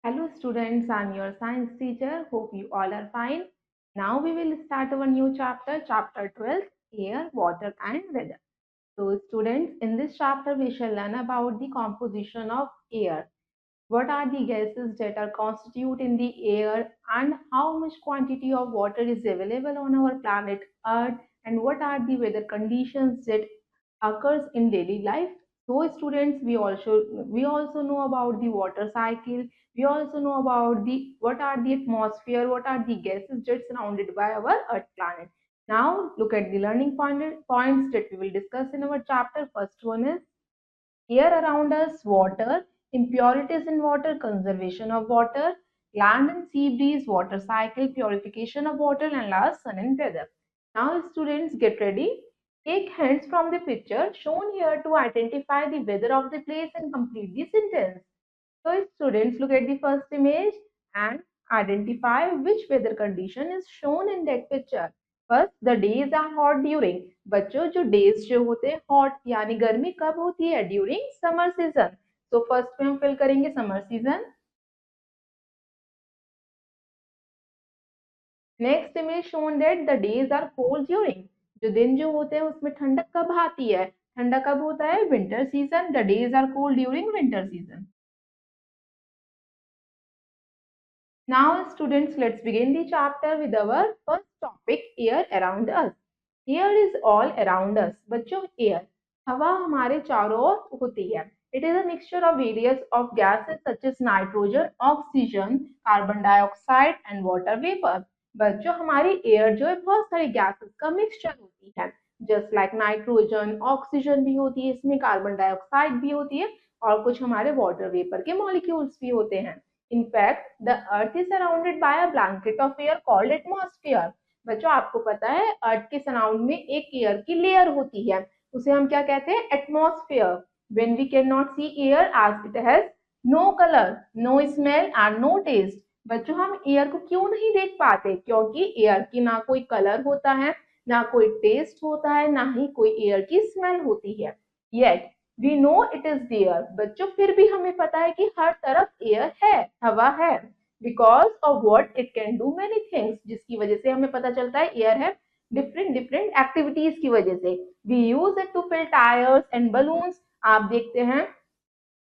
Hello students, I'm your science teacher. Hope you all are fine. Now we will start our new chapter, chapter 12, air, water and weather. So students, in this chapter we shall learn about the composition of air. What are the gases that are constitute in the air and how much quantity of water is available on our planet Earth and what are the weather conditions that occurs in daily life. So students, we also know about the water cycle. We also know about the what are the atmosphere, what are the gases that surrounded by our Earth planet. Now look at the points that we will discuss in our chapter. First one is air around us, water, impurities in water, conservation of water, land and sea breeze, water cycle, purification of water, and last sun and weather. Now, students, get ready. Take hands from the picture shown here to identify the weather of the place and complete the sentence. So, students, look at the first image and identify which weather condition is shown in that picture. First the days are hot during बच्चों जो days जो होते हैं hot यानी गर्मी कब होती है ड्यूरिंग समर सीजन तो फर्स्ट में हम फिल करेंगे summer season next image shown that the days are cold during जो दिन जो होते हैं उसमें ठंडक कब आती है ठंडा कब होता है winter season the days are cold during winter season Now, students, let's begin the chapter with our first topic, air around us. Air is all around us. बच्चों, air, हवा हमारे चारों ओर होती है. It is a mixture of various of gases such as nitrogen, oxygen, carbon dioxide and water vapor. बच्चों, हमारी air जो है बहुत सारी gases का mixture होती है. Just like nitrogen, oxygen भी होती है, इसमें carbon dioxide भी होती है और कुछ हमारे water vapor के molecules भी होते हैं. In fact, the earth is surrounded by a blanket of air called atmosphere. बच्चों आपको पता है अर्थ के सराउंड में एक एयर की लेयर होती है उसे हम क्या कहते हैं atmosphere when we cannot see air as it has no color no smell and no taste बच्चों हम एयर को क्यों नहीं देख पाते क्योंकि एयर की ना कोई कलर होता है ना कोई टेस्ट होता है ना ही कोई एयर की स्मेल होती है yet we know it is there बच्चों फिर भी हमें पता है कि हर तरफ एयर है हवा है because of what it can do many things जिसकी वजह से हमें पता चलता है एयर है डिफरेंट डिफरेंट एक्टिविटीज की वजह से we use it to fill tyres and balloons आप देखते हैं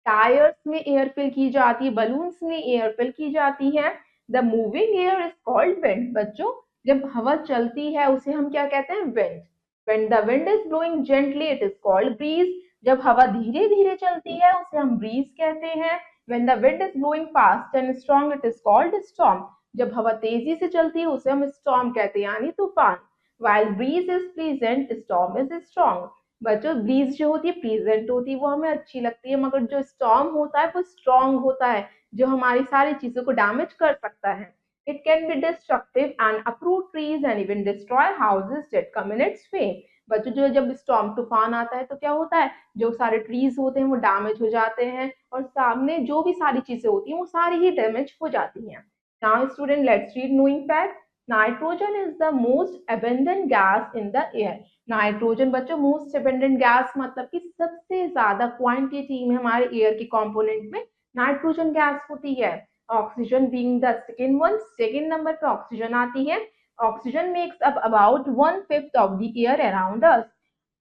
टायर्स में एयर फिल की जाती है बलून्स में एयर फिल की जाती है the moving air is called wind बच्चों जब हवा चलती है उसे हम क्या कहते हैं wind when the wind is blowing gently it is called breeze जब हवा धीरे धीरे चलती है उसे हम ब्रीज कहते हैं when the wind is blowing fast and strong it is called storm जब हवा तेजी से चलती है उसे हम स्टॉर्म कहते हैं यानी तूफान while breeze is pleasant storm is strong बच्चों ब्रीज जो होती है प्लीजेंट होती है वो हमें अच्छी लगती है मगर जो स्टॉर्म होता है वो स्ट्रॉन्ग होता है जो हमारी सारी चीजों को डैमेज कर सकता है It can be destructive and uproot trees and even destroy houses that come in its way. बच्चों जो जब स्टॉर्म तूफान आता है तो क्या होता है जो सारे ट्रीज होते हैं वो डैमेज हो जाते हैं और सामने जो भी सारी चीजें होती हैं वो सारी ही डैमेज हो जाती हैं now student let's read knowing fact nitrogen is the most abundant gas in the air nitrogen बच्चों मोस्ट abundant गैस मतलब कि सबसे ज्यादा क्वांटिटी में हमारे एयर के कंपोनेंट में नाइट्रोजन गैस होती है oxygen being the second one second number पे ऑक्सीजन आती है oxygen makes up about 1/5 of the air around us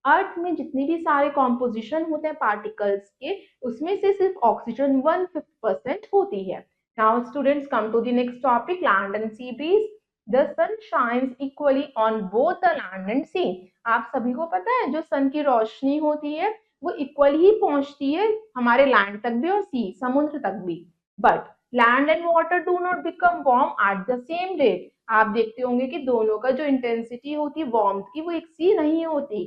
earth में जितनी भी सारे कॉम्पोजिशन होते हैं पार्टिकल्स के उसमें से सिर्फ ऑक्सीजन 1/5% होती है now students come to the next topic land and sea breeze the sun shines equally on both the land and sea आप सभी को पता है जो सन की रोशनी होती है वो इक्वल ही पहुंचती है हमारे लैंड तक भी और सी समुद्र तक भी but land and water do not become warm at the same rate आप देखते होंगे कि दोनों का जो इंटेंसिटी होती है वार्मथ की वो एक सी नहीं होती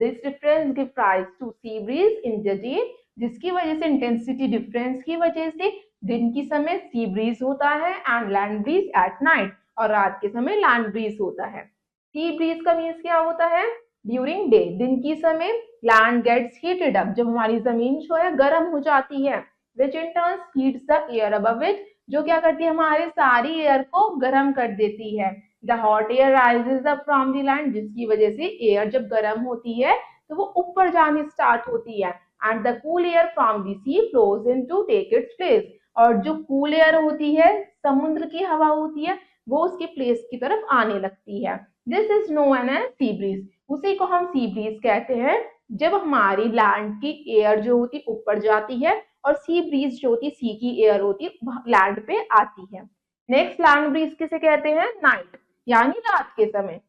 this difference give rise to sea breeze in the day जिसकी वजह से इंटेंसिटी डिफरेंस की वजह से दिन की समय सी ब्रीज होता है and land breeze at night और रात के समय लैंड ब्रीज होता है सी ब्रीज का मीन्स क्या होता है ड्यूरिंग डे दिन की समय लैंड गेट्स हीटेड अप जब हमारी जमीन जो है गर्म हो जाती है which in turn heats the air above it जो क्या करती है हमारे सारी एयर को गर्म कर देती है the hot air rises up from the land जिसकी वजह से एयर जब गर्म होती है तो वो ऊपर जानी स्टार्ट होती है and the cool air from the sea flows in to take its place और जो कूल एयर होती है, समुद्र की हवा होती है, वो उसके प्लेस की तरफ आने लगती है। This is known as sea breeze. उसी को हम सी ब्रीज कहते हैं। जब हमारी लैंड की एयर जो होती ऊपर जाती है और सी ब्रीज जो होती सी की एयर होती लैंड पे आती है। नेक्स्ट लैंड ब्रीज किसे कहते हैं? नाइट, यानी रात के समय।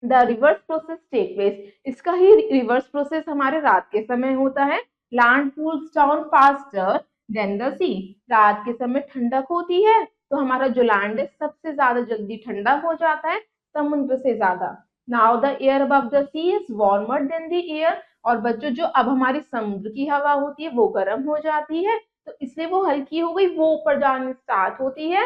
The reverse process take place. इसका ही रिवर्स प्रोसेस हमारे रात के समय होता है। Land cools down faster than the sea. रात के समय ठंडक होती है तो हमारा जो लैंड है सबसे ज्यादा जल्दी ठंडा हो जाता है समुद्र से ज्यादा। Now the air above the sea is warmer than the air. और बच्चों जो अब हमारी समुद्र की हवा होती है वो गर्म हो जाती है, तो इसलिए वो हल्की हो गई, वो ऊपर जाने स्टार्ट होती है।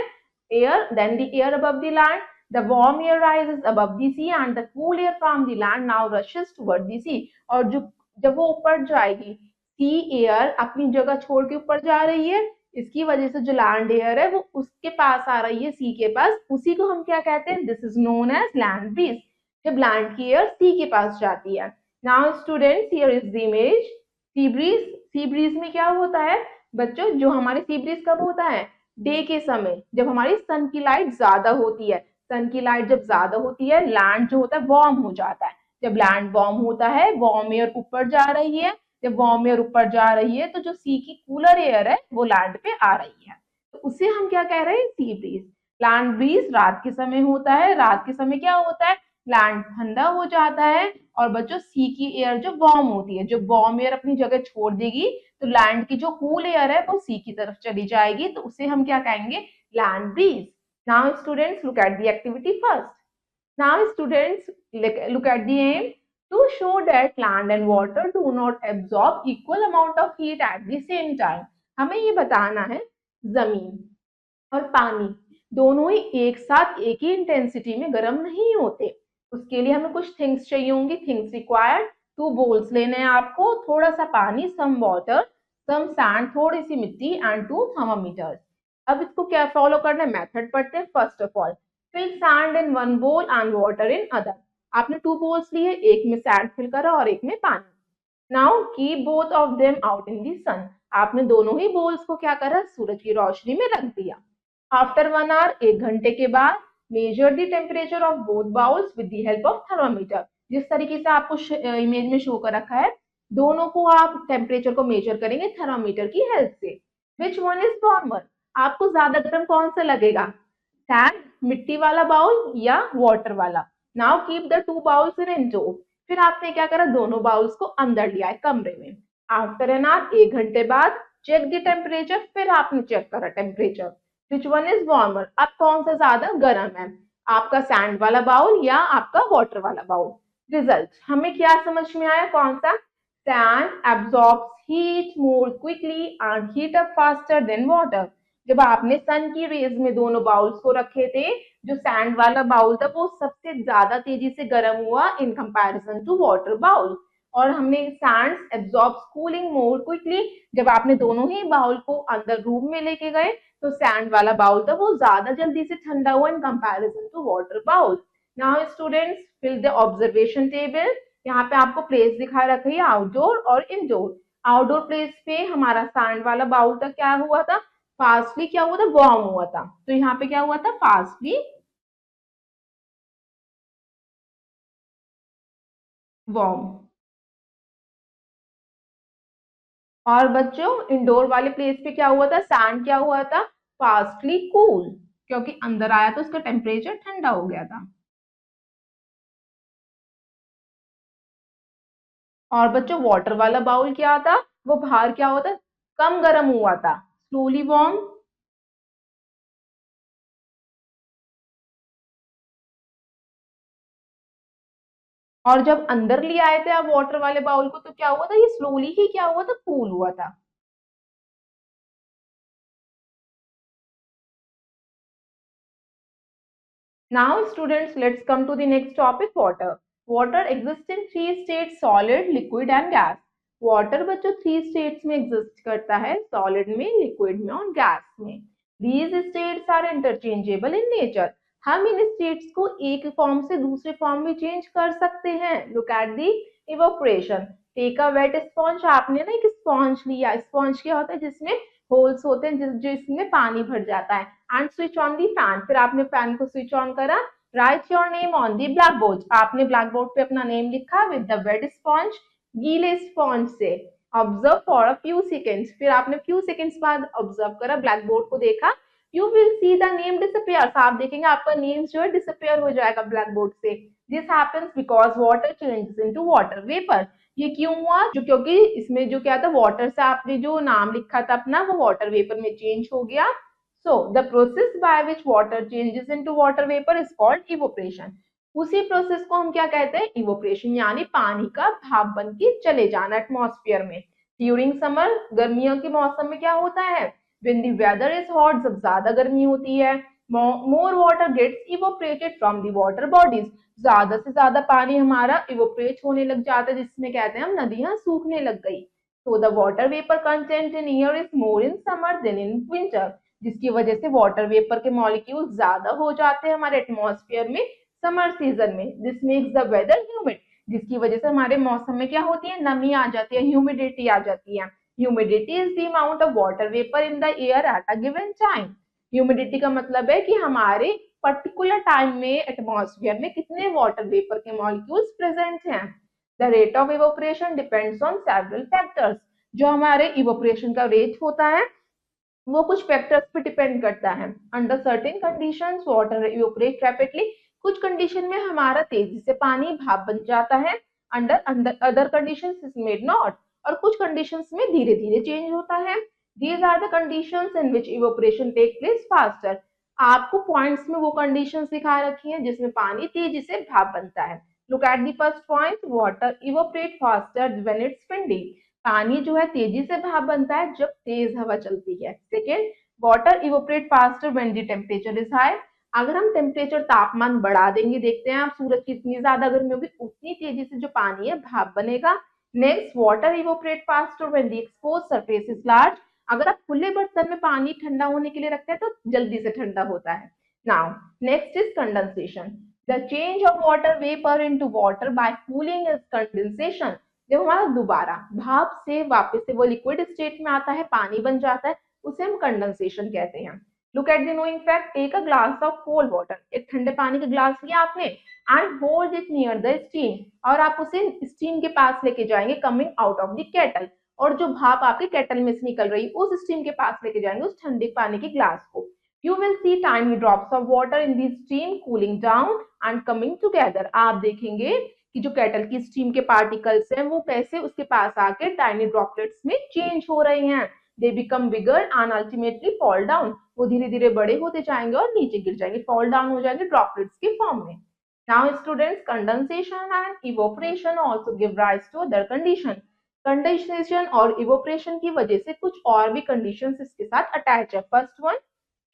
Air then the air above the land, the warm air rises above the sea and the cool air from the land now rushes toward the sea। और जो जब वो ऊपर जाएगी, सी एयर अपनी जगह छोड़ के ऊपर जा रही है, इसकी वजह से जो लैंड एयर है वो उसके पास आ रही है, सी के पास। उसी को हम क्या कहते हैं? This is known as land breeze. जब लैंड की एयर सी के पास जाती है। Now students, here is the image. Sea breeze, sea breeze में क्या होता है बच्चों? जो हमारे सी ब्रीज कब होता है? डे के समय, जब हमारी सन की लाइट ज्यादा होती है। सन की लाइट जब ज्यादा होती है, लैंड जो होता है वार्म हो जाता है। जब लैंड वार्म होता है, वार्म एयर ऊपर जा रही है। जब वार्म एयर ऊपर जा रही है तो जो सी की कूलर एयर है वो लैंड पे आ रही है, तो उसे हम क्या कह रहे हैं? Sea breeze. लैंड ब्रीज रात के समय होता है। रात के समय क्या होता है? लैंड ठंडा हो जाता है और बच्चों सी की एयर जो वार्म होती है, जब वार्म एयर अपनी जगह छोड़ देगी तो लैंड की जो कूल एयर है वो सी की तरफ चली जाएगी, तो उसे हम क्या कहेंगे? Land breeze. Now students, look at the activity first. Now students, look at the aim. To show that land and water do not absorb equal amount of heat at the same time। हमें ये बताना है जमीन और पानी दोनों ही एक साथ एक ही इंटेंसिटी में गर्म नहीं होते। उसके लिए हमें कुछ थिंग्स चाहिए होंगी। थिंग्स रिक्वायर्ड, 2 बोल्स लेने हैं आपको, थोड़ा सा पानी, सम वाटर, सम सैंड, थोड़ी सी मिट्टी एंड 2 थर्मामीटर्स। अब इसको क्या फॉलो करना है? मेथड पढ़ते हैं। First of all, fill sand in one bowl and water in other. आपने 2 बोल्स लिए, एक में सैंड फिल करा और एक में पानी। Now keep both of them out in the sun. आपने दोनों ही बोल्स को क्या करा? सूरज की रोशनी में रख दिया। आफ्टर 1 आवर, 1 घंटे के बाद, measure the temperature of both bowls with the help of thermometer. जिस तरीके से आपको इमेज में शो कर रखा है, दोनों को आप टेम्परेचर को मेजर करेंगे थर्मामीटर की हेल्प से। Which one is warmer? आपको ज्यादा गर्म कौन सा लगेगा? सैंड, मिट्टी वाला बाउल या वाटर वाला? Now keep the 2 bowls in indoor. फिर आपने क्या करा? दोनों बाउल्स को अंदर लिया है कमरे में। आफ्टर एन आवर, 1 घंटे बाद, चेक द टेम्परेचर। फिर आपने चेक करा temperature. Which one is warmer? अब कौन सा ज्यादा गर्म है, आपका सैंड वाला बाउल या आपका वाटर वाला बाउल? रिजल्ट हमें क्या समझ में आया? कौन सा? Sand absorbs heat more quickly and heat up faster than water। जब आपने सन की रेज में दोनों बाउल्स को रखे थे, जो सैंड वाला बाउल था वो सबसे ज्यादा तेजी से गर्म हुआ in comparison to water bowl. और हमने sand absorbs cooling more quickly. जब आपने दोनों ही बाउल को अंदर रूम में लेके गए तो सैंड वाला बाउल था वो ज्यादा जल्दी से ठंडा हुआ in comparison to water bowl. Now students, fill the observation table. यहाँ पे आपको प्लेस दिखा रखी है आउटडोर और इनडोर। आउटडोर प्लेस पे हमारा सैंड वाला बाउल था, क्या हुआ था? फास्टली क्या हुआ था? वार्म हुआ था। तो यहाँ पे क्या हुआ था? Fastly warm. और बच्चों इंडोर वाले प्लेस पे क्या हुआ था? सैंड क्या हुआ था? फास्टली कूल, क्योंकि अंदर आया तो उसका टेम्परेचर ठंडा हो गया था। और बच्चों वाटर वाला बाउल क्या था? वो बाहर क्या होता? कम गर्म हुआ था, स्लोली वार्म। और जब अंदर ले आए थे आप वाटर वाले बाउल को तो क्या हुआ था? ये स्लोली ही क्या हुआ था? कूल हुआ था। Now students, let's come to the next topic, water. Water exists in 3 states: solid, liquid and gas. Water बच्चों 3 states में exist करता है: solid में, liquid में और gas में। These states are interchangeable in nature। हम इन states को एक फॉर्म से दूसरे फॉर्म में चेंज कर सकते हैं। Look at the evaporation। Take a wet sponge। आपने ना एक स्पॉन्ज लिया। स्पॉन्ज क्या होता है? जिसमें होल्स होते हैं जो इसमें पानी भर जाता है। And switch on the fan, फिर आपने फैन को स्विच ऑन करा। Right your name on the black board, आपने ब्लैक बोर्ड पे अपना नेम लिखा विद द वेट स्पॉन्ज, गीले स्पॉन्ज से। Observe for a few seconds, फिर आपने फ्यू सेकेंड्स बाद ऑब्जर्व करा, ब्लैक बोर्ड को देखा। You will see the name disappear, आप देखेंगे आपका नेम जो है डिसअपियर हो जाएगा ब्लैक बोर्ड से। This happens because water changes into water vapour. ये क्यों हुआ? जो क्योंकि इसमें जो क्या था, वाटर से आपने जो नाम लिखा था अपना वो वाटर वेपर में चेंज हो गया। So the process by which water changes into water vapour is called evaporation. उसी प्रोसेस को हम क्या कहते हैं? इवोपरेशन, यानी पानी का भाप बन के चले जाना एटमॉस्फेयर में। ड्यूरिंग समर, गर्मियों के मौसम में क्या होता है? When the weather is hot, जब ज्यादा गर्मी होती है, more water gets evaporated from the water bodies, ज्यादा से ज्यादा पानी हमारा इवोपरेट होने लग जाता है, जिसमें कहते हैं हम नदियां सूखने लग गई। तो the water vapour content in air is more in summer than in winter, जिसकी वजह से वाटर वेपर के मॉलिक्यूल ज्यादा हो जाते हैं हमारे एटमॉस्फेयर में समर सीजन में। This makes the weather humid, जिसकी वजह से हमारे मौसम में क्या होती है? नमी आ जाती है, ह्यूमिडिटी आ जाती है। Humidity is the amount of water vapour in the air at a given time. Humidity का मतलब है कि हमारे पर्टिकुलर टाइम में एटमॉस्फेयर में कितने वाटर वेपर के मॉलिक्यूल्स प्रेजेंट हैं। The rate of evaporation depends on several factors, जो हमारे इवोपरेशन का रेट होता है वो कुछ फैक्टर्स पे डिपेंड करता है। Under certain conditions water evaporate rapidly, कुछ कंडीशन में हमारा तेजी से पानी भाप बन जाता है। Under other conditions it made not, और कुछ कंडीशंस में धीरे धीरे चेंज होता है। These are the conditions in which evaporation take place faster. आपको पॉइंट्स में वो कंडीशंस दिखा रखी हैं जिसमें पानी तेजी से भाप बनता है। Look at the first point, water evaporate faster when it's windy, पानी जो है तेजी से भाप बनता है जब तेज हवा चलती है। Second, water evaporate faster when the temperature is high, अगर हम टेम्परेचर तापमान बढ़ा देंगे, देखते हैं आप सूरज की इतनी ज्यादा गर्मी होगी, उतनी तेजी से जो पानी है भाप बनेगा। Next, water evaporate faster when the expose surface is large, अगर आप खुले बर्तन में पानी ठंडा होने के लिए रखते हैं तो जल्दी से ठंडा होता है। Now next is condensation, the change of water vapour into water bye cooling is condensation. जब हमारा दोबारा भाप से वापस से वो लिक्विड स्टेट में आता है, पानी बन जाता है, उसे हम कंडेंसेशन कहते हैं। Look at the knowing fact, take a glass of cold water, एक ठंडे पानी का ग्लास लिया आपने, and hold it near the steam, और आप उसे स्टीम के पास लेके जाएंगे coming out of the kettle, और जो भाप आपके केटल में से निकल रही उस स्टीम के पास लेके जाएंगे उस ठंडे पानी के ग्लास को। You will see tiny drops of water in the steam cooling down and coming together, आप देखेंगे कि जो केटल की स्टीम के पार्टिकल्स हैं वो कैसे उसके पास आके टाइनी ड्रॉपलेट्स में चेंज हो रहे हैं। They become bigger and ultimately fall down, वो धीरे धीरे बड़े होते जाएंगे और नीचे गिर जाएंगे, फॉल डाउन हो जाएंगे ड्रॉपलेट्स के फॉर्म में। Now students, condensation and evaporation also give rise to other condition. Condensation और इवोपरेशन की वजह से कुछ और भी कंडीशंस इसके साथ अटैच है। First one,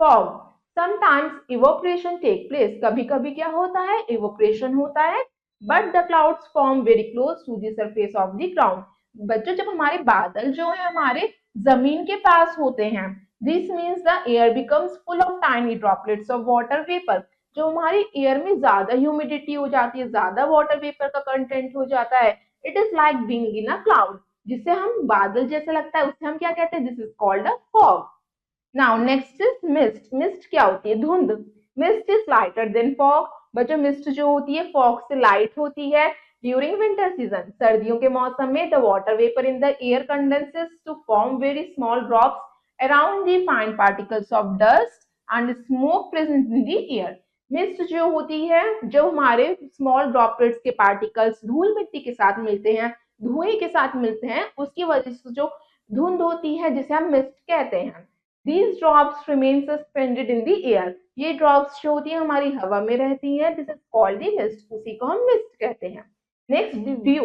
fog, sometimes evaporation take place, कभी कभी क्या होता है? इवोपरेशन होता है, but the clouds form very close to the surface of the ground. बच्चों, जब हमारे बादल जो है हमारे जमीन के पास होते हैं, this means the air becomes full of tiny droplets of water vapour, जो हमारी एयर में ज्यादा ह्यूमिडिटी हो जाती है, ज्यादा वाटर वेपर का कंटेंट हो जाता है, it is like being in a cloud, जिससे हम बादल जैसे लगता है, उसे हम क्या कहते हैं? This is called a fog. Now next is mist, mist क्या होती है? धुंध। Mist is lighter than fog, बच्चों मिस्ट जो होती है फॉग से लाइट होती है। ड्यूरिंग विंटर सीजन, सर्दियों के मौसम में, the water vapour in the air condenses to form very small drops around the fine particles of dust and smoke present in the air. Mist जो होती है, जो हमारे स्मॉल ड्रॉपलेट्स के पार्टिकल्स धूल मिट्टी के साथ मिलते हैं, धुएं के साथ मिलते हैं, उसकी वजह से जो धुंध होती है जिसे हम मिस्ट कहते हैं। These drops remain suspended in the air. ये ड्रॉप्स जो होती है हमारी हवा में रहती हैं, this is called the mist, उसी को हम मिस्ट कहते हैं। Next, due,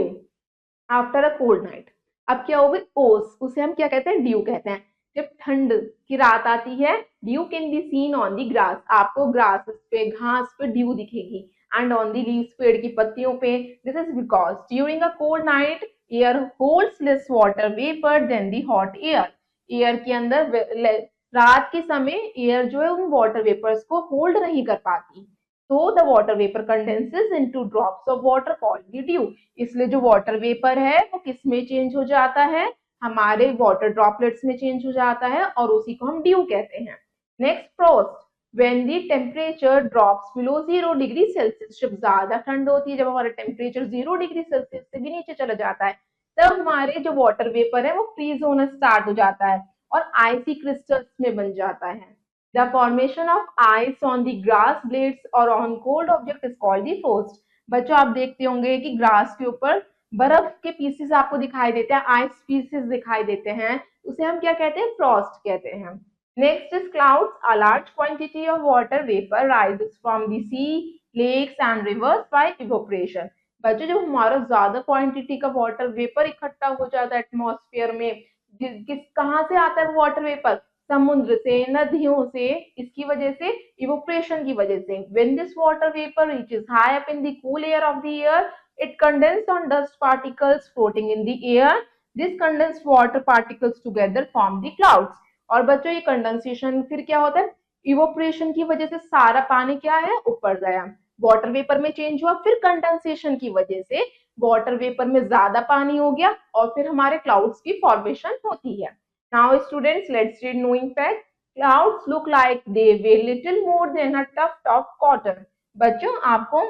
after a cold night. अब क्या होगी? ओस, उसे हम क्या कहते हैं? ड्यू कहते हैं। जब ठंड की रात आती है, due can be seen on the grass, आपको ग्रास पे, घास पे ड्यू दिखेगी, एंड ऑन दी लीव्स, पेड़ की पत्तियों पे। This is because during a cold night air holds less water vapour than the hot air, air के अंदर रात के समय एयर जो है उन वाटर वेपर्स को होल्ड नहीं कर पाती, तो the water vapour condenses into drops of water called the due, इसलिए जो वाटर वेपर है वो किस में चेंज हो जाता है? हमारे वाटर ड्रॉपलेट्स में चेंज हो जाता है और उसी को हम ड्यू कहते हैं। Next Frost, when the temperature drops below 0 degree Celsius, जब ज्यादा ठंड होती है, जब हमारा टेम्परेचर 0 डिग्री सेल्सियस से भी नीचे चला जाता है, तब हमारे जो वाटर वेपर है वो फ्रीज होना स्टार्ट हो जाता है और आइसी क्रिस्टल्स में बन जाता है। The formation of ice on the grass blades और on cold object is called the frost. बच्चों आप देखते होंगे कि ग्रास के ऊपर बर्फ के पीसेस आपको दिखाई देते हैं, आइस पीसेस दिखाई देते हैं, उसे हम क्या कहते हैं, फ्रॉस्ट कहते हैं। Next is clouds, a large quantity of water vapour rises from the sea, lakes and rivers by evaporation. बच्चों जब हमारा ज्यादा क्वांटिटी का वाटर वेपर इकट्ठा हो जाता है एटमॉस्फेयर में, किस कहाँ से आता है वाटर वेपर, समुद्र से, नदियों से, इसकी वजह से, इवोपरेशन की वजह से। When this water vapour reaches high up in the cool air of the air, it condenses on dust particles floating in the air. This condensed water particles together form the clouds. और बच्चों ये condensation फिर क्या होता है, evaporation की वजह से सारा पानी क्या है, ऊपर गया, वाटर वेपर में चेंज हुआ, फिर कंडेंसेशन की वजह से वाटर वेपर में ज्यादा पानी हो गया और फिर हमारे क्लाउड्स की फॉर्मेशन होती है। Now students let's read knowing fact. Clouds look like they weigh little more than a tuft of cotton. बच्चों आपको,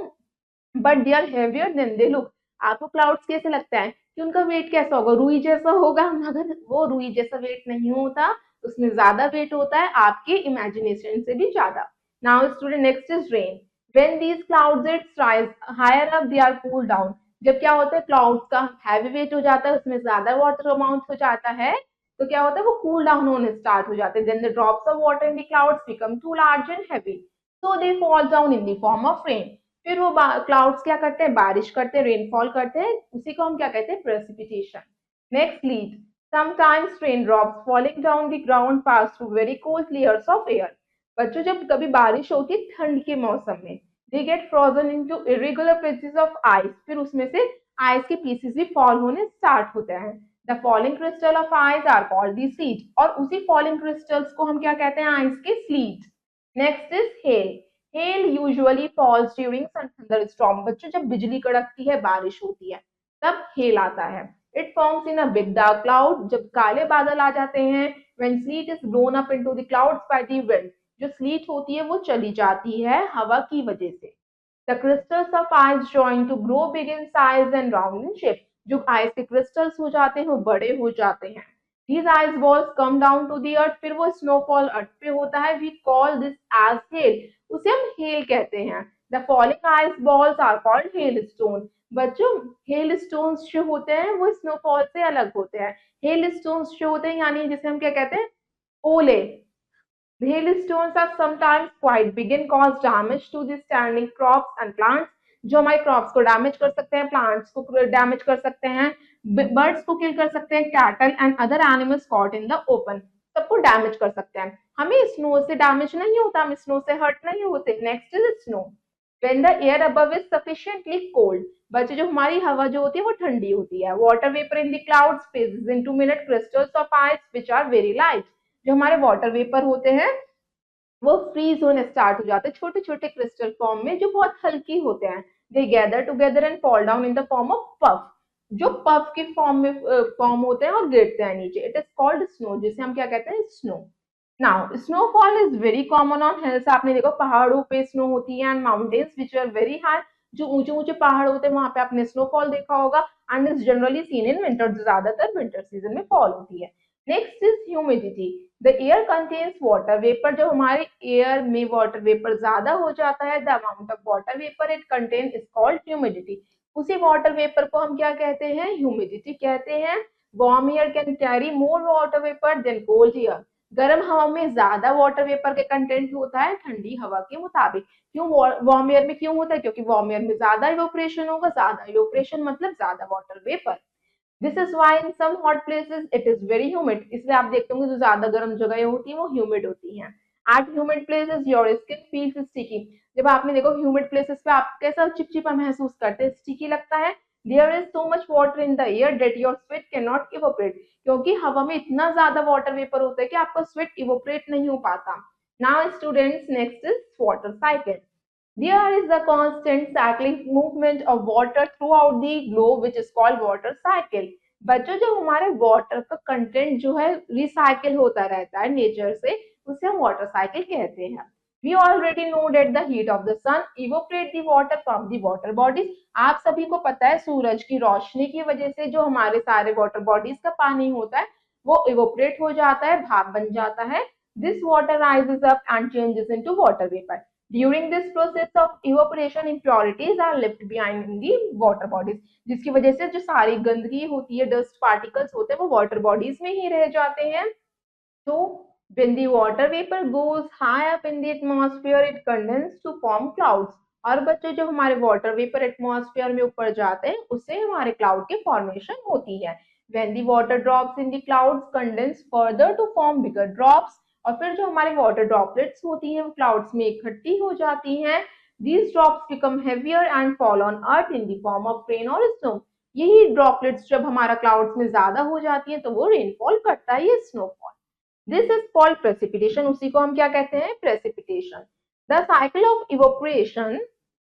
but they are heavier than they look, आपको क्लाउड्स कैसे लगता है कि उनका वेट कैसा होगा, रुई जैसा होगा, मगर वो रुई जैसा वेट नहीं होता, उसमें ज्यादा वेट होता है आपके इमेजिनेशन से भी ज्यादा। Now student next is rain. When these clouds rise higher up they are cool down. जब क्या होता है, क्लाउड्स का हैवी वेट हो जाता है, उसमें ज्यादा वाटर अमाउंट हो जाता है, तो क्या होता है, वो कूल डाउन होने स्टार्ट हो जाते हैं। Then the drops of water in the clouds become too large and heavy, so they fall down in the form of rain. फिर वो क्लाउड्स क्या करते हैं, बारिश करते हैं, रेनफॉल करते हैं, उसी को हम क्या कहते हैं, precipitation. Next lead, sometimes rain drops falling down the ground pass through very cold layers of air. बच्चों जब कभी बारिश होती है ठंड के मौसम में, they get frozen into irregular pieces of ice, फिर उसमें से आइस के पीसेस भी फॉल होने स्टार्ट होते हैं। The falling crystal of ice are called the sleet, और उसी फॉलिंग क्रिस्टल्स को हम क्या कहते हैं, आइस के sleet. Next is hail. Hail usually falls during some thunderstorm. बच्चों जब बिजली कड़कती है, बारिश होती है, तब हेल आता है। It forms in a big dark cloud, जब काले बादल आ जाते हैं। When slit is blown up into the clouds by the wind, जो स्लीट होती है वो चली जाती है हवा की वजह से। The crystals of ice join to grow big in size and round in shape. जो आइस के क्रिस्टल्स हो जाते हैं वो बड़े हो जाते हैं। These ice balls come down to the earth, फिर वो स्नोफॉल अर्थ पे होता है। We call this as hail, उसे हम हेल कहते हैं। The falling ice balls are called hailstone। बच्चों हेल स्टोन्स जो होते हैं वो स्नोफॉल से अलग होते हैं। हेल स्टोन्स जो होते हैं यानी जिसे हम क्या कहते हैं, ओले। Hailstones are sometimes quite big and cause damage to the standing crops and plants, जो हमारे क्रॉप्स को डैमेज कर सकते हैं, प्लांट्स को डैमेज कर सकते हैं, बर्ड्स को किल कर सकते हैं, cattle and other animals caught in the open, सबको डैमेज कर सकते हैं। हमें स्नो से डैमेज नहीं होता, हम स्नो से हर्ट नहीं होते। Next is snow. When the air above is sufficiently cold, बच्चे जो हमारी हवा जो होती है वो ठंडी होती है। Water vapour in the clouds freezes into minute crystals of ice which are very light। जो हमारे वाटर वेपर होते हैं वो फ्रीज होने स्टार्ट हो जाते हैं छोटे छोटे क्रिस्टल फॉर्म में, जो बहुत हल्की होते हैं। They gather together and fall down in the form of puff, जो पफ के फॉर्म में फॉर्म होते हैं और गिरते हैं नीचे। इट इज कॉल्ड स्नो, जिसे हम क्या कहते हैं, snow. Now snowfall is very common on hills. आपने देखो पहाड़ों पे स्नो होती है, and mountains which are very high, जो ऊंचे ऊंचे पहाड़ होते हैं वहां पे आपने स्नोफॉल देखा होगा। And is generally seen in winter, ज्यादातर विंटर सीजन में फॉल होती है। Next is humidity. The air contains water vapour, जब हमारे एयर में वाटर वेपर ज्यादा हो जाता है, the amount of water vapour it contain is called humidity. उसी वाटर वेपर को हम क्या कहते हैं, ह्यूमिडिटी कहते हैं। Warm air can carry more water vapour than cold air. गर्म हवा में ज्यादा वाटर वेपर के कंटेंट होता है ठंडी हवा के मुताबिक। क्यों वार्म एयर में क्यों होता है, क्योंकि वार्म एयर में ज्यादा इवोपरेशन होगा, ज्यादा इवोपरेशन मतलब ज्यादा water vapour. This is why in some hot places it is very humid. इसलिए आप देखते होंगे जो ज्यादा गर्म जगह होती है वो ह्यूमिड होती हैं। At humid places your skin feels sticky. जब आपने देखो ह्यूमिड प्लेसेस पे आप कैसा चिपचिपा महसूस करते हैं, स्टिकी लगता है। There is so much water in the air that your sweat can not evaporate, क्योंकि हवा में इतना ज्यादा वाटर वेपर होता है कि आपका स्वेट इवोपरेट नहीं हो पाता। Now students next is water cycle. There is a constant cyclic movement of water throughout the globe which is called water cycle. बच्चों जब हमारे वाटर का कंटेंट जो है रिसाइकिल होता रहता है नेचर से, उसे हम वाटर साइकिल कहते हैं। We already know that the heat of the sun evaporate the water from the water bodies. आप सभी को पता है सूरज की रोशनी की वजह से जो हमारे सारे वाटर बॉडीज का पानी होता है वो इवोपरेट हो जाता है, भाप बन जाता है। This water rises up and changes into water vapor. During this process of evaporation, impurities are left behind in the water bodies. जिसकी वजह से जो सारी गंदगी होती है, डस्ट पार्टिकल्स होते हैं, वो वाटर बॉडीज में ही रह जाते हैं। So when the water vapor goes high up in the atmosphere, it condenses to form clouds. और बच्चों जब हमारे वाटर वेपर एटमॉस्फेयर में ऊपर जाते हैं उससे हमारे क्लाउड की फॉर्मेशन होती है। When the water drops in the clouds condense further to form bigger drops. और फिर जो हमारे वाटर ड्रॉपलेट्स होती हैं वो क्लाउड्स में इकट्ठी हो जाती हैं। These drops become heavier and fall on earth in the form of rain or snow. यही ड्रॉपलेट्स जब हमारा क्लाउड्स में ज्यादा हो जाती हैं तो वो रेनफॉल करता है, ये snowfall. This is called precipitation, उसी को हम क्या कहते हैं, precipitation. The cycle of evaporation,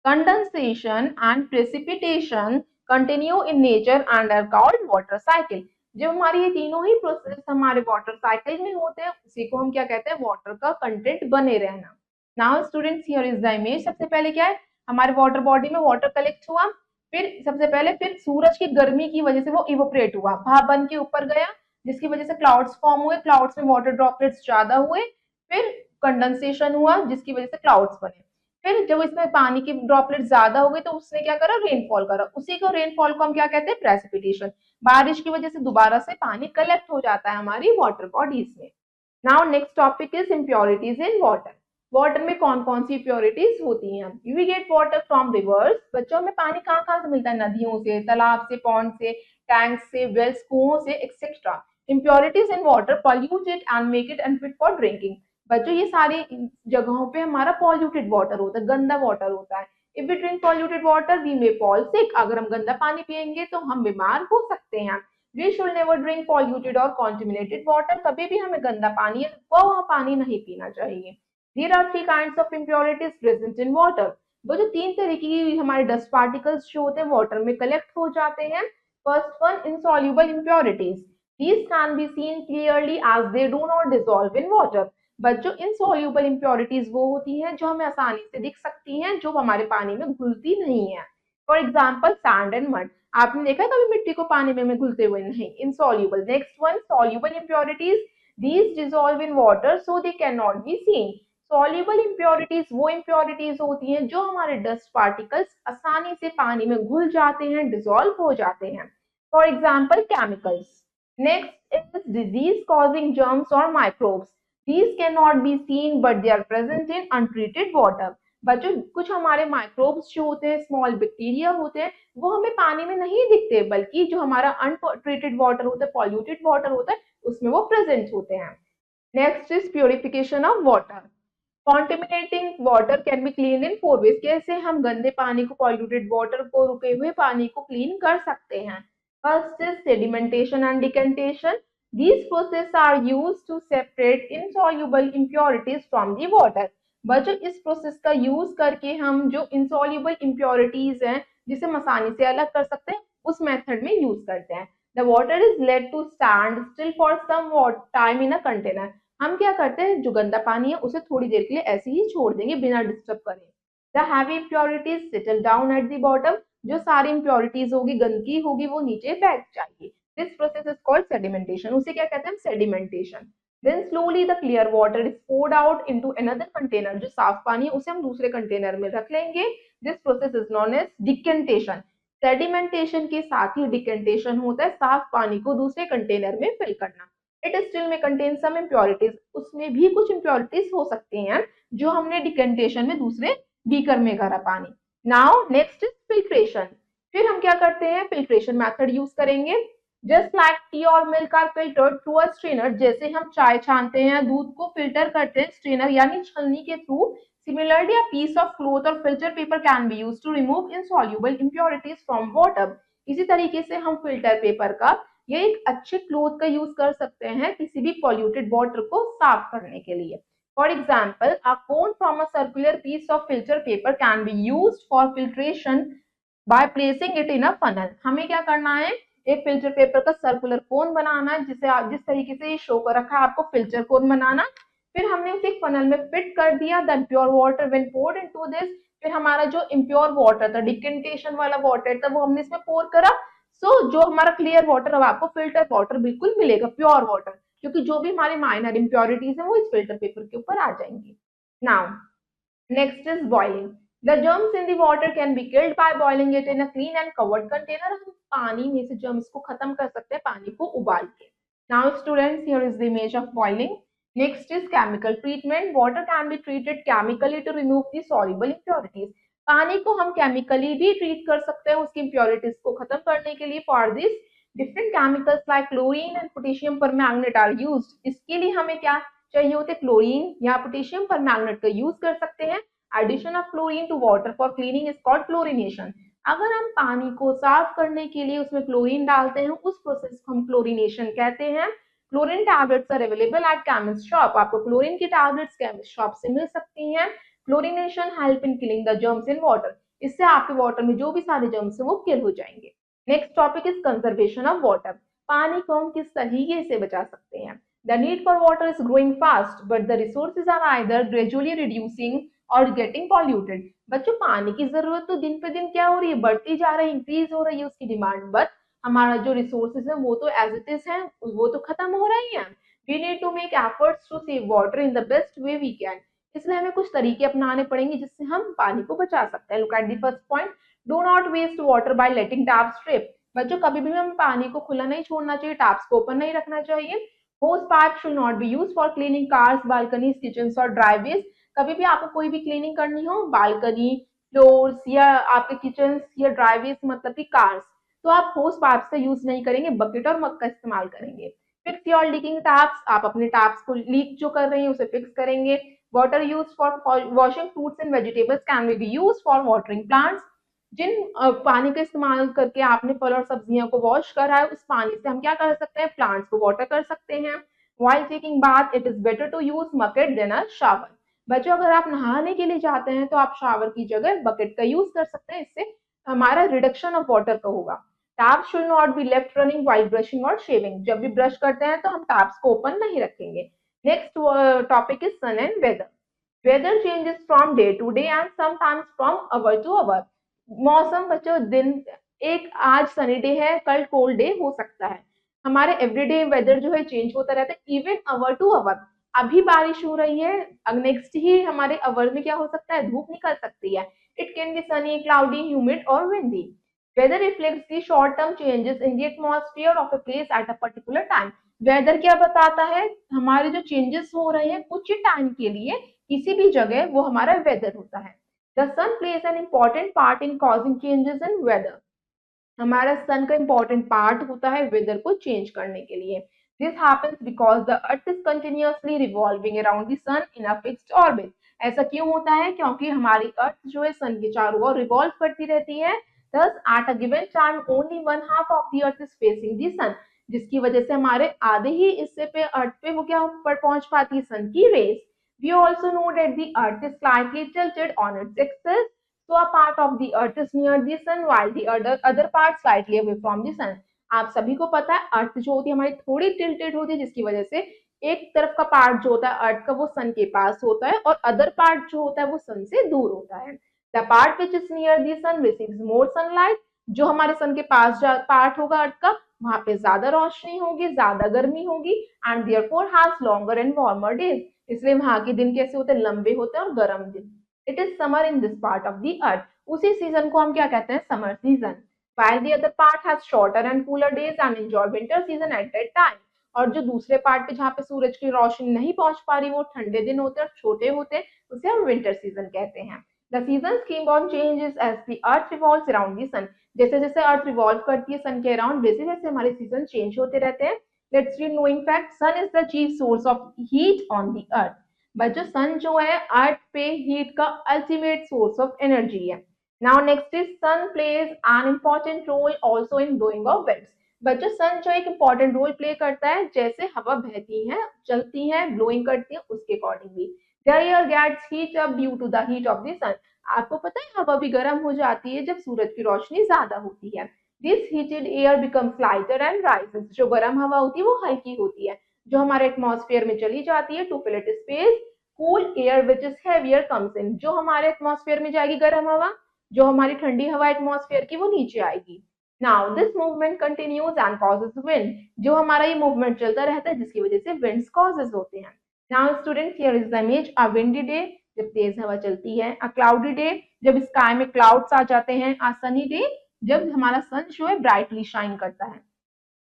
condensation and precipitation continue in nature and are called water cycle. जो हमारी ये तीनों ही प्रोसेस हमारे वाटर साइकिल में होते हैं उसी को हम क्या कहते हैं, वाटर का कंटेंट बने रहना। Now students here is the image. सबसे पहले क्या है, हमारे वाटर बॉडी में वाटर कलेक्ट हुआ, फिर सबसे पहले फिर सूरज की गर्मी की वजह से वो इवोपरेट हुआ, भाप बन के ऊपर गया, जिसकी वजह से क्लाउड्स फॉर्म हुए, क्लाउड्स में वाटर ड्रॉपलेट्स ज्यादा हुए, फिर कंडेंसेशन हुआ जिसकी वजह से क्लाउड्स बने। फिर जब इसमें पानी की ड्रॉपलेट ज्यादा हो गई तो उसने क्या करा, रेनफॉल करा, उसी को रेनफॉल को हम क्या कहते हैं, प्रेसिपिटेशन। बारिश की वजह से दोबारा से पानी कलेक्ट हो जाता है हमारी वाटर बॉडीज में। Now next topic is impurities in water. Water में कौन कौन सी इम्प्योरिटीज होती हैं। We get water from rivers. बच्चों में पानी कहाँ से मिलता है, नदियों से, तालाब से, पॉन्ड से, टैंक से, वेल्स, कुओं से, etcetera. Impurities in water pollute it and make it unfit for drinking. बच्चों ये सारी जगहों पे हमारा पॉल्यूटेड वाटर होता है, गंदा वाटर होता है। If we drink polluted water we may fall sick. अगर हम गंदा पानी पियेंगे तो हम बीमार हो सकते हैं। We should never drink polluted और कॉन्टेमिनेटेड वाटर। कभी भी हमें गंदा पानी, वह पानी नहीं पीना चाहिए। There are three kinds of impurities present in water. वो जो तीन तरीके की हमारे डस्ट पार्टिकल्स जो होते हैं वाटर में कलेक्ट हो जाते हैं। First one, insoluble impurities. These can be seen clearly as they do not dissolve in water. बच्चों insoluble impurities वो होती हैं जो हमें आसानी से दिख सकती हैं, जो हमारे पानी में घुलती नहीं है। For example sand and mud. आपने देखा कभी मिट्टी को पानी में घुलते हुए, नहीं, insoluble. Next one, soluble impurities. These dissolve in water so they cannot be seen. Soluble impurities वो इम्प्योरिटीज होती हैं जो हमारे डस्ट पार्टिकल्स आसानी से पानी में घुल जाते हैं, डिसॉल्व हो जाते हैं। For example chemicals. Next is disease causing germs और microbes. These can not be seen but they are present in untreated water. बच्चों कुछ हमारे माइक्रोब्स जो होते हैं, स्मॉल बैक्टीरिया होते हैं, वो हमें पानी में नहीं दिखते, बल्कि जो हमारा अनट्रीटेड वाटर होता है, पॉल्यूटेड वाटर होता है, उसमें वो प्रेजेंट होते हैं। Next is purification of water. Contaminating water can be clean in four ways. कैसे हम गंदे पानी को, पॉल्यूटेड वाटर को, रुके हुए पानी को क्लीन कर सकते हैं। First is sedimentation and decantation. These process are used to separate insoluble impurities from the water. बच्चों इस प्रोसेस का यूज करके हम जो इनसॉल्युबल इम्प्योरिटीज हैं जिसे हम आसानी से अलग कर सकते हैं, उस मेथड में यूज करते हैं। The water is let to stand still for some time in a container. हम क्या करते हैं, जो गंदा पानी है उसे थोड़ी देर के लिए ऐसे ही छोड़ देंगे बिना डिस्टर्ब करे। The heavy impurities settle down at the bottom. जो सारी इम्प्योरिटीज होगी, गंदगी होगी, वो नीचे बैठ जाएगी। This process is called sedimentation. उसे क्या कहते हैं, sedimentation. Then slowly the clear water is poured out into another container. जो साफ पानी है उसे हम दूसरे कंटेनर में रख लेंगे। This process is known as decantation. Sedimentation के साथ ही डिकेंटेशन होता है, साफ पानी को दूसरे कंटेनर में फिल करना। इट स्टिल में कंटेन सम इम्प्योरिटीज। उसमें भी कुछ इम्प्योरिटीज हो सकती हैं जो हमने डिकेंटेशन में दूसरे बीकर में करा पानी। Now next is filtration. फिर हम क्या करते हैं, फिल्ट्रेशन मेथड यूज करेंगे। जस्ट लाइक टी और milk are filtered through a strainer. जैसे हम चाय छानते हैं, दूध को फिल्टर करते हैं स्ट्रेनर यानी छलनी के through, similarly a piece of cloth or filter paper can be used to remove insoluble impurities from water. इसी तरीके से हम फिल्टर पेपर का या एक अच्छे क्लोथ का यूज कर सकते हैं किसी भी पॉल्यूटेड वाटर को साफ करने के लिए। For example, a cone from a circular piece of filter paper can be used for filtration by placing it in a funnel. हमें क्या करना है, एक फिल्टर पेपर का सर्कुलर कोन बनाना है, जिसे आप जिस तरीके से ये शो कर रखा है आपको फिल्टर कोन बनाना। फिर हमने उसे एक फनल में फिट कर दिया। The impure water when poured into this, फिर हमारा जो इम्प्योर वाटर था, डिकेंटेशन वाला वाटर था, वो हमने इसमें पोर करा। जो हमारा क्लियर वाटर, अब आपको फिल्टर वाटर बिल्कुल मिलेगा, प्योर वाटर, क्योंकि जो भी हमारी माइनर इम्प्योरिटीज है वो इस फिल्टर पेपर के ऊपर आ जाएंगी। Now next is boiling. The germs in the water can be killed by boiling it in a clean and covered container. हम पानी में से जर्म्स को खत्म कर सकते हैं पानी को उबाल के। Now students, here is the image of boiling. Next is chemical treatment. Water can be treated chemically to remove the soluble impurities. पानी को हम केमिकली भी ट्रीट कर सकते हैं उसकी इम्प्योरिटीज को खत्म करने के लिए। For this different chemicals like chlorine and potassium permanganate are used. इसके लिए हमें क्या चाहिए होते, क्लोरीन या पोटेशियम परमैंगनेट का यूज कर सकते हैं। Addition of chlorine to water for cleaning is called chlorination. अगर हम पानी को साफ करने के लिए उसमें क्लोरीन डालते हैं, उस प्रोसेस को हम क्लोरीनेशन कहते हैं। Chlorine tablets are available at chemist shop. आपको क्लोरीन की टैबलेट्स केमिस्ट शॉप से मिल सकती हैं। Chlorination help in killing the germs in water. इससे आपके वाटर में जो भी सारे जर्म्स हैं वो किल हो जाएंगे। Next topic is conservation of water. पानी को हम किस तरीके से बचा सकते हैं। The need for water is growing fast but the resources are either gradually reducing or getting polluted. बच्चों, पानी की जरूरत तो दिन पे दिन क्या हो रही है, बढ़ती जा रही है, इंक्रीज हो रही है उसकी डिमांड, बट हमारा जो रिसोर्सेज है वो तो एज इट इज है, वो तो खत्म हो रही है। We need to make efforts to save water in the best way we can. इसलिए हमें कुछ तरीके अपनाने पड़ेंगे जिससे हम पानी को बचा सकते हैं। Look at the first point, do not waste water by letting taps trip. बच्चों, कभी भी हम पानी को खुला नहीं छोड़ना चाहिए, टैप्स को ओपन नहीं रखना चाहिए। होस pipe should not be used for cleaning cars, balconies, kitchens और ड्राइवेज। कभी भी आपको कोई भी क्लीनिंग करनी हो, बालकनी, फ्लोर्स या आपके किचन या ड्राइवेज मतलब कि कार्स, तो आप होस पाइप से यूज नहीं करेंगे, बकेट और मग का इस्तेमाल करेंगे। Fix your leaking taps. आप अपने टैप्स को लीक जो कर रहे हैं उसे फिक्स करेंगे। Water use for washing fruits and vegetables can be use for watering plants. जिन पानी का इस्तेमाल करके आपने फल और सब्जियां को वॉश करा है, उस पानी से हम क्या कर सकते हैं, प्लांट्स को वाटर कर सकते हैं। While taking bath, it is better to use bucket than a shower. बच्चों, अगर आप नहाने के लिए जाते हैं तो आप शावर की जगह बकेट का यूज कर सकते हैं, इससे हमारा रिडक्शन ऑफ वाटर का होगा। Tap should not be left running while brushing और शेविंग। जब भी ब्रश करते हैं तो हम टैप्स को ओपन नहीं रखेंगे। Next topic is sun and weather. Weather changes from day to day and sometimes from hour to hour. मौसम बच्चों, दिन एक आज सनी डे है, कल कोल्ड डे हो सकता है। हमारे एवरीडे वेदर जो है चेंज होता रहता है, इवन अवर टू अवर। अभी बारिश हो रही है, नेक्स्ट ही हमारे अवर में क्या हो सकता है, धूप निकल सकती है। It can be sunny, cloudy, humid और windy. Weather reflects the short term changes in the atmosphere of a place at a particular time. Weather क्या बताता है, हमारे जो चेंजेस हो रहे हैं कुछ ही टाइम के लिए किसी भी जगह, वो हमारा वेदर होता है। The sun plays an important part in causing changes in weather. हमारा सन का इंपॉर्टेंट पार्ट होता है वेदर को चेंज करने के लिए। This happens because the earth is continuously revolving around the sun in a fixed orbit. ऐसा क्यों होता है, क्योंकि हमारी अर्थ जो है सन के चारों ओर रिवॉल्व करती रहती है। thus at a given time only one half of the earth is facing the sun, जिसकी वजह से हमारे आधे ही हिस्से पे अर्थ पे वो क्या पर पहुंच पाती है, सन की race. We also know that the earth is slightly tilted on its axis, so a part of the earth is near the sun while the other part slightly away from the sun. आप सभी को पता है अर्थ जो होती है हमारी थोड़ी टिल्टेड होती है, जिसकी वजह से एक तरफ का पार्ट जो होता है अर्थ का वो सन के पास होता है और अदर पार्ट जो होता है वो सन से दूर होता है। The part which is near the sun receives more sunlight. जो हमारे सन के पास पार्ट होगा अर्थ का, वहां पे ज्यादा रोशनी होगी, ज्यादा गर्मी होगी, and therefore has longer and warmer days. इसलिए वहां के दिन कैसे होते हैं, लंबे होते हैं और गर्म दिन। It is summer in this part of the earth. उसी सीजन को हम क्या कहते हैं, summer season. while the other part has shorter and cooler days and enjoy winter season at that time। और जो दूसरे पार्ट पे जहाँ पे सूरज की रोशनी नहीं पहुंच पा रही, वो ठंडे दिन होते हैं और छोटे होते हैं, उसे हम विंटर सीजन कहते हैं। The season keep on changes as the earth revolves around the sun। जैसे जैसे अर्थ रिवॉल्व करती है सन के अराउंड, वैसे वैसे हमारे सीजन चेंज होते रहते हैं। Let's read knowing fact. Sun is the chief source of heat on the earth. बच्चों, सन जो है अर्थ पे हीट का अल्टीमेट सोर्स ऑफ एनर्जी है। Now next is sun plays an important role also in blowing of winds। बच्चों, sun जो एक important role play करता है, जैसे हवा बहती है, चलती है, ब्लोइंग करती है, उसके accordingly the air gets heat up due to the heat of the sun. आपको पता है हवा भी गर्म हो जाती है जब सूरज की रोशनी ज्यादा होती है। This heated air becomes lighter and rises. जो गर्म हवा होती है वो हल्की होती है, जो हमारे एटमॉस्फेयर में चली जाती है to fill it space. Cool air which is heavier comes in. जो हमारे एटमॉस्फेयर में जाएगी गर्म हवा, जो हमारी ठंडी हवा एटमॉस्फेयर की वो नीचे आएगी। Now this movement continues and causes wind. जो हमारा ये मूवमेंट चलता रहता है जिसकी वजह से विंड्स कॉजेज होते हैं। Now students, here is the image. A windy day, जब तेज हवा चलती है। अ क्लाउडी डे, जब स्काई में क्लाउड्स आ जाते हैं। अ सनी डे, जब हमारा सन जो है ब्राइटली शाइन करता है।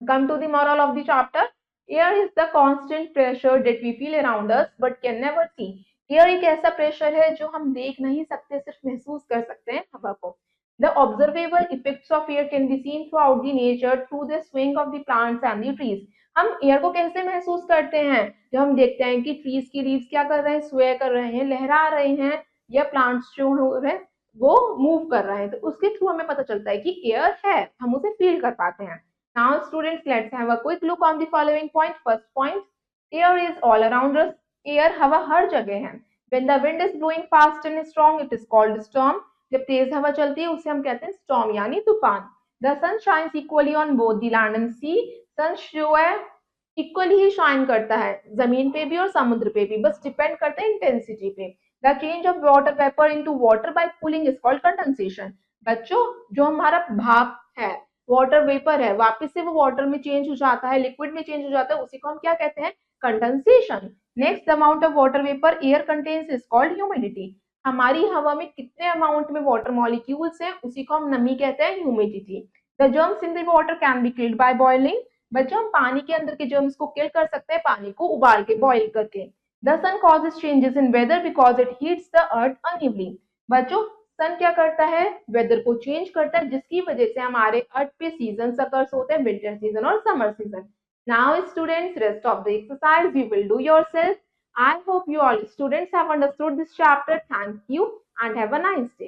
Come to the moral of the chapter. Air is the constant pressure that we feel around us but can never see. Air एक ऐसा प्रेशर है जो हम देख नहीं सकते, सिर्फ महसूस कर सकते हैं हवा को। The observable effects of air can be seen throughout the nature through the swing of the plants and the trees. हम एयर को कैसे महसूस करते हैं? जब हम देखते हैं कि ट्रीज की लीव्स क्या कर रहे हैं, स्वे कर रहे हैं, लहरा रहे हैं, या प्लांट्स जो हो रहे हैं वो मूव कर रहे हैं, तो उसके थ्रू हमें पता चलता है कि एयर है, हम उसे फील कर पाते हैं। Now students, let's have a quick look on the following point. First point, air is all around us. Air हवा हर जगह है। When the wind is blowing fast and strong, it is called storm. जब तेज हवा चलती है उसे हम कहते हैं storm यानी तूफान। The sun shines equally on both the land and sea. Sun जो है इक्वली ही शाइन करता है जमीन पे भी और समुद्र पे भी, बस डिपेंड करता है इंटेंसिटी पे। The change of water vapour into water bye cooling is called condensation. बच्चों, जो हमारा भाप है, वाटर वेपर है, वापस से वो वाटर में चेंज हो जाता है, लिक्विड में चेंज हो जाता है, उसी को हम क्या कहते हैं? Condensation. Next, the amount of water vapour air contains is called humidity. हमारी हवा में कितने अमाउंट में वाटर मॉलिक्यूल्स हैं उसी को हम नमी कहते हैं, humidity. The germs in the water can be killed by boiling. बच्चों, हम पानी के अंदर के जर्म्स को किल कर सकते हैं पानी को उबाल के, बॉइल करके। The sun causes changes in weather because it heats the earth unevenly. बच्चों, सन क्या करता है? वेदर को चेंज करता है, जिसकी वजह से हमारे अर्थ पे सीजन अकर्स होते हैं, विंटर सीजन और summer season. Now students, rest of the exercise you will do yourself. I hope you all students have understood this chapter. Thank you and have a nice day.